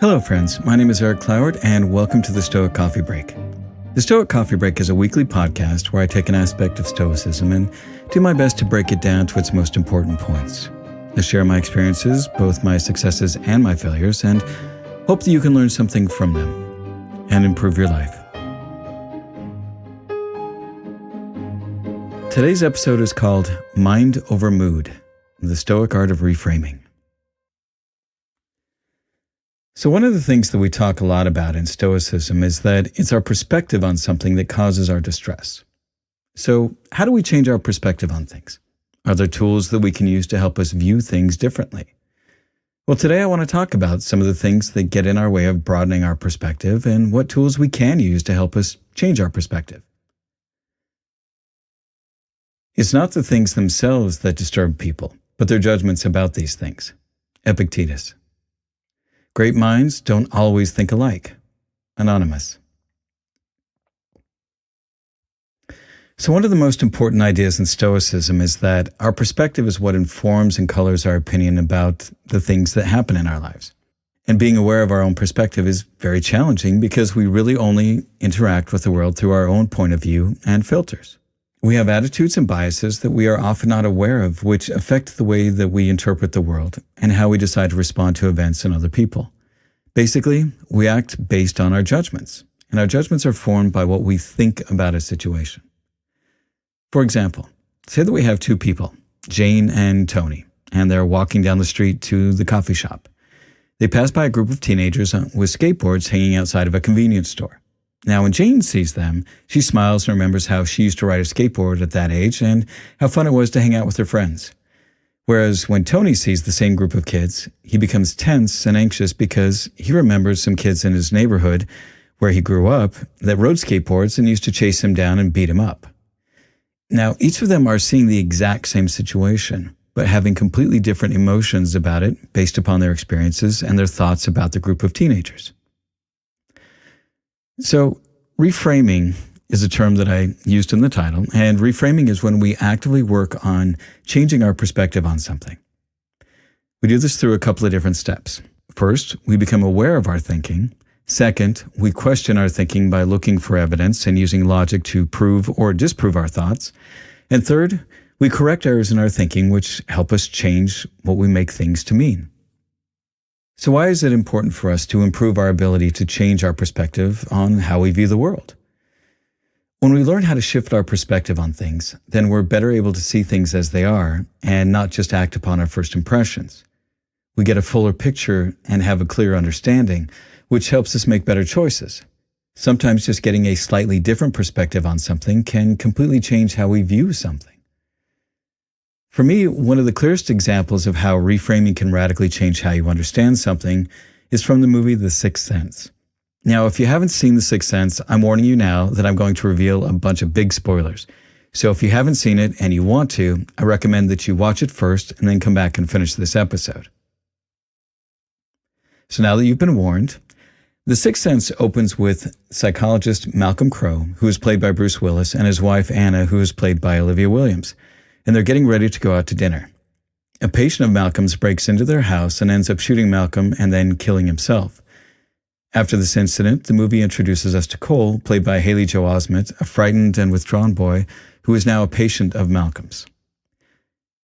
Hello friends, my name is Eric Cloward and welcome to the Stoic Coffee Break. The Stoic Coffee Break is a weekly podcast where I take an aspect of Stoicism and do my best to break it down to its most important points. I share my experiences, both my successes and my failures, and hope that you can learn something from them and improve your life. Today's episode is called Mind Over Mood, the Stoic Art of Reframing. So one of the things that we talk a lot about in Stoicism is that it's our perspective on something that causes our distress. So how do we change our perspective on things? Are there tools that we can use to help us view things differently? Well, today I want to talk about some of the things that get in our way of broadening our perspective and what tools we can use to help us change our perspective. It's not the things themselves that disturb people, but their judgments about these things. Epictetus. Great minds don't always think alike. Anonymous. So one of the most important ideas in Stoicism is that our perspective is what informs and colors our opinion about the things that happen in our lives. And being aware of our own perspective is very challenging because we really only interact with the world through our own point of view and filters. We have attitudes and biases that we are often not aware of, which affect the way that we interpret the world and how we decide to respond to events and other people. Basically, we act based on our judgments, and our judgments are formed by what we think about a situation. For example, say that we have two people, Jane and Tony, and they're walking down the street to the coffee shop. They pass by a group of teenagers with skateboards hanging outside of a convenience store. Now, when Jane sees them, she smiles and remembers how she used to ride a skateboard at that age and how fun it was to hang out with her friends. Whereas when Tony sees the same group of kids, he becomes tense and anxious because he remembers some kids in his neighborhood where he grew up that rode skateboards and used to chase him down and beat him up. Now, each of them are seeing the exact same situation, but having completely different emotions about it based upon their experiences and their thoughts about the group of teenagers. So, reframing is a term that I used in the title, and reframing is when we actively work on changing our perspective on something. We do this through a couple of different steps. First, we become aware of our thinking. Second, we question our thinking by looking for evidence and using logic to prove or disprove our thoughts. And third, we correct errors in our thinking, which help us change what we make things to mean. So why is it important for us to improve our ability to change our perspective on how we view the world? When we learn how to shift our perspective on things, then we're better able to see things as they are and not just act upon our first impressions. We get a fuller picture and have a clear understanding, which helps us make better choices. Sometimes just getting a slightly different perspective on something can completely change how we view something. For me, one of the clearest examples of how reframing can radically change how you understand something is from the movie The Sixth Sense. Now, if you haven't seen The Sixth Sense, I'm warning you now that I'm going to reveal a bunch of big spoilers. So if you haven't seen it and you want to, I recommend that you watch it first and then come back and finish this episode. So now that you've been warned, The Sixth Sense opens with psychologist Malcolm Crowe, who is played by Bruce Willis, and his wife Anna, who is played by Olivia Williams, and they're getting ready to go out to dinner. A patient of Malcolm's breaks into their house and ends up shooting Malcolm and then killing himself. After this incident, the movie introduces us to Cole, played by Haley Joel Osment, a frightened and withdrawn boy who is now a patient of Malcolm's.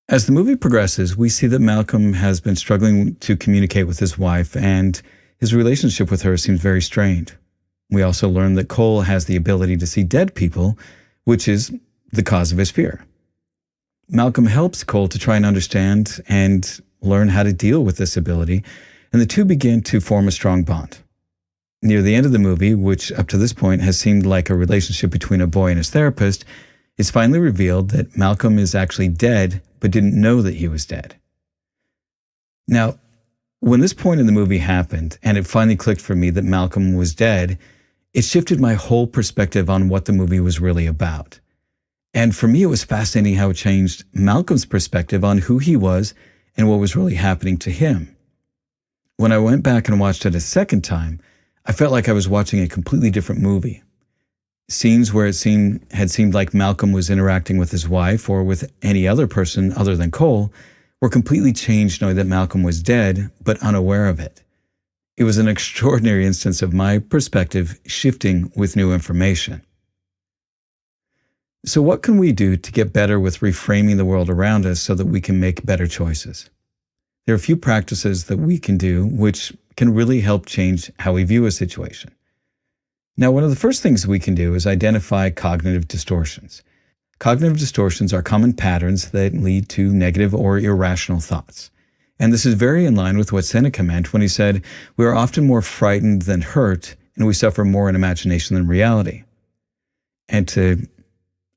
As the movie progresses, we see that Malcolm has been struggling to communicate with his wife, and his relationship with her seems very strained. We also learn that Cole has the ability to see dead people, which is the cause of his fear. Malcolm helps Cole to try and understand and learn how to deal with this ability, and the two begin to form a strong bond. Near the end of the movie, which up to this point has seemed like a relationship between a boy and his therapist, it's finally revealed that Malcolm is actually dead, but didn't know that he was dead. Now, when this point in the movie happened, and it finally clicked for me that Malcolm was dead, it shifted my whole perspective on what the movie was really about. And for me, it was fascinating how it changed Malcolm's perspective on who he was and what was really happening to him. When I went back and watched it a second time, I felt like I was watching a completely different movie. Scenes where it had seemed like Malcolm was interacting with his wife or with any other person other than Cole were completely changed knowing that Malcolm was dead, but unaware of it. It was an extraordinary instance of my perspective shifting with new information. So what can we do to get better with reframing the world around us so that we can make better choices? There are a few practices that we can do which can really help change how we view a situation. Now, one of the first things we can do is identify cognitive distortions. Cognitive distortions are common patterns that lead to negative or irrational thoughts. And this is very in line with what Seneca meant when he said, "We are often more frightened than hurt, and we suffer more in imagination than reality." And to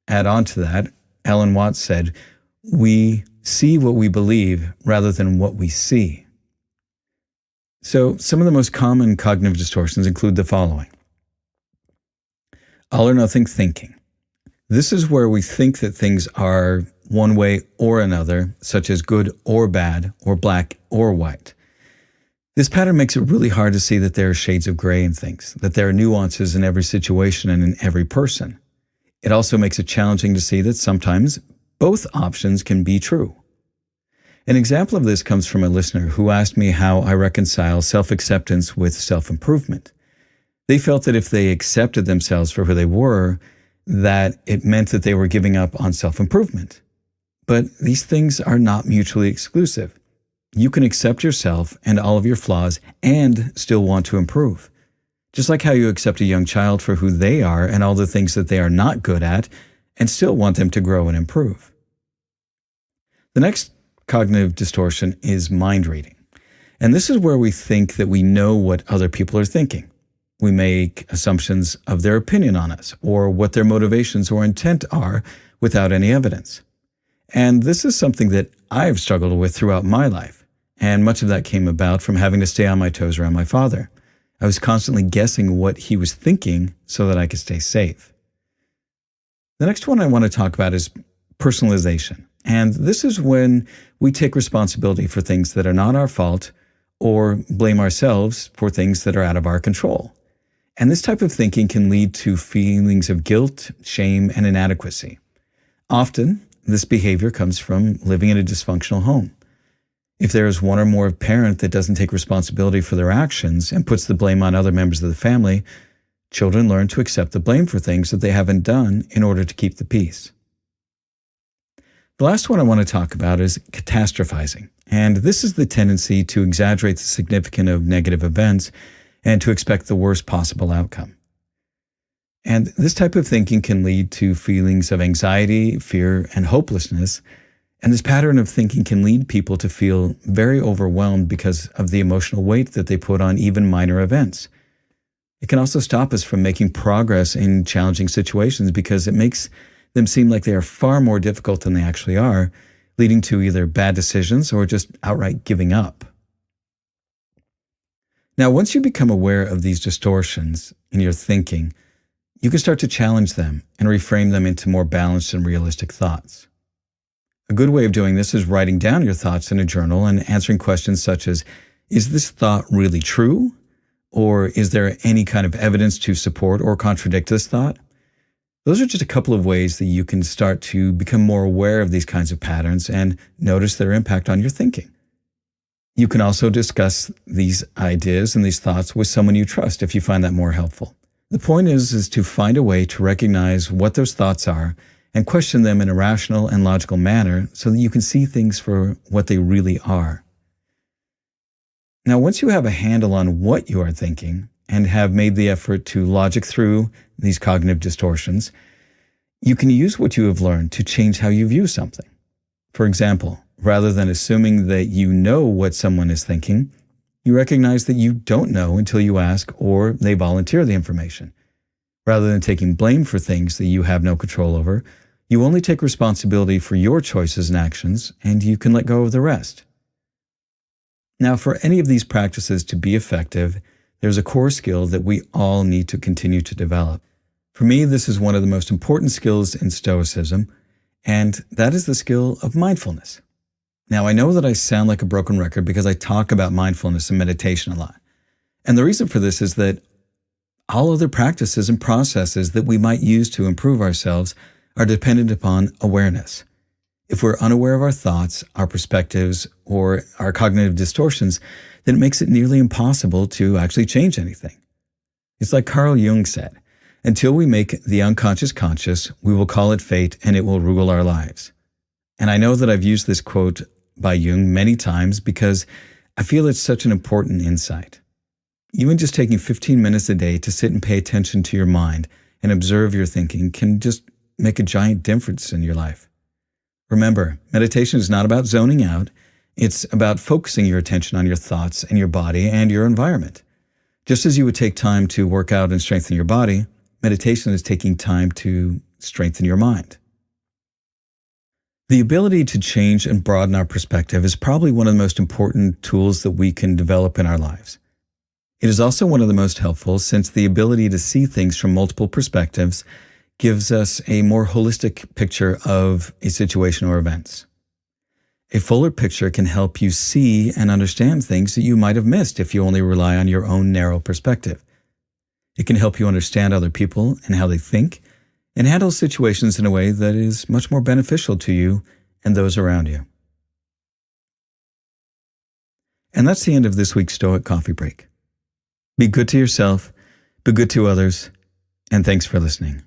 add on to that, Alan Watts said, "We see what we believe rather than what we see." So some of the most common cognitive distortions include the following. All or nothing thinking. This is where we think that things are one way or another, such as good or bad, or black or white. This pattern makes it really hard to see that there are shades of gray in things, that there are nuances in every situation and in every person. It also makes it challenging to see that sometimes both options can be true. An example of this comes from a listener who asked me how I reconcile self-acceptance with self-improvement. They felt that if they accepted themselves for who they were, that it meant that they were giving up on self-improvement. But these things are not mutually exclusive. You can accept yourself and all of your flaws and still want to improve. Just like how you accept a young child for who they are and all the things that they are not good at and still want them to grow and improve. The next cognitive distortion is mind reading. And this is where we think that we know what other people are thinking. We make assumptions of their opinion on us or what their motivations or intent are without any evidence. And this is something that I've struggled with throughout my life. And much of that came about from having to stay on my toes around my father. I was constantly guessing what he was thinking so that I could stay safe. The next one I want to talk about is personalization. And this is when we take responsibility for things that are not our fault or blame ourselves for things that are out of our control. And this type of thinking can lead to feelings of guilt, shame, and inadequacy. Often, this behavior comes from living in a dysfunctional home. If there is one or more parent that doesn't take responsibility for their actions and puts the blame on other members of the family, children learn to accept the blame for things that they haven't done in order to keep the peace. The last one I want to talk about is catastrophizing. And this is the tendency to exaggerate the significance of negative events and to expect the worst possible outcome. And this type of thinking can lead to feelings of anxiety, fear, and hopelessness. And this pattern of thinking can lead people to feel very overwhelmed because of the emotional weight that they put on even minor events. It can also stop us from making progress in challenging situations because it makes them seem like they are far more difficult than they actually are, leading to either bad decisions or just outright giving up. Now, once you become aware of these distortions in your thinking, you can start to challenge them and reframe them into more balanced and realistic thoughts. A good way of doing this is writing down your thoughts in a journal and answering questions such as, is this thought really true? Or is there any kind of evidence to support or contradict this thought? Those are just a couple of ways that you can start to become more aware of these kinds of patterns and notice their impact on your thinking. You can also discuss these ideas and these thoughts with someone you trust if you find that more helpful. The point is to find a way to recognize what those thoughts are and question them in a rational and logical manner so that you can see things for what they really are. Now, once you have a handle on what you are thinking and have made the effort to logic through these cognitive distortions, you can use what you have learned to change how you view something. For example, rather than assuming that you know what someone is thinking, you recognize that you don't know until you ask or they volunteer the information. Rather than taking blame for things that you have no control over, you only take responsibility for your choices and actions, and you can let go of the rest. Now, for any of these practices to be effective, there's a core skill that we all need to continue to develop. For me, this is one of the most important skills in Stoicism, and that is the skill of mindfulness. Now, I know that I sound like a broken record because I talk about mindfulness and meditation a lot. And the reason for this is that all other practices and processes that we might use to improve ourselves are dependent upon awareness. If we're unaware of our thoughts, our perspectives, or our cognitive distortions, then it makes it nearly impossible to actually change anything. It's like Carl Jung said, until we make the unconscious conscious, we will call it fate and it will rule our lives. And I know that I've used this quote by Jung many times because I feel it's such an important insight. Even just taking 15 minutes a day to sit and pay attention to your mind and observe your thinking can just make a giant difference in your life. Remember, meditation is not about zoning out. It's about focusing your attention on your thoughts and your body and your environment. Just as you would take time to work out and strengthen your body, meditation is taking time to strengthen your mind. The ability to change and broaden our perspective is probably one of the most important tools that we can develop in our lives. It is also one of the most helpful since the ability to see things from multiple perspectives gives us a more holistic picture of a situation or events. A fuller picture can help you see and understand things that you might have missed if you only rely on your own narrow perspective. It can help you understand other people and how they think, and handle situations in a way that is much more beneficial to you and those around you. And that's the end of this week's Stoic Coffee Break. Be good to yourself, be good to others, and thanks for listening.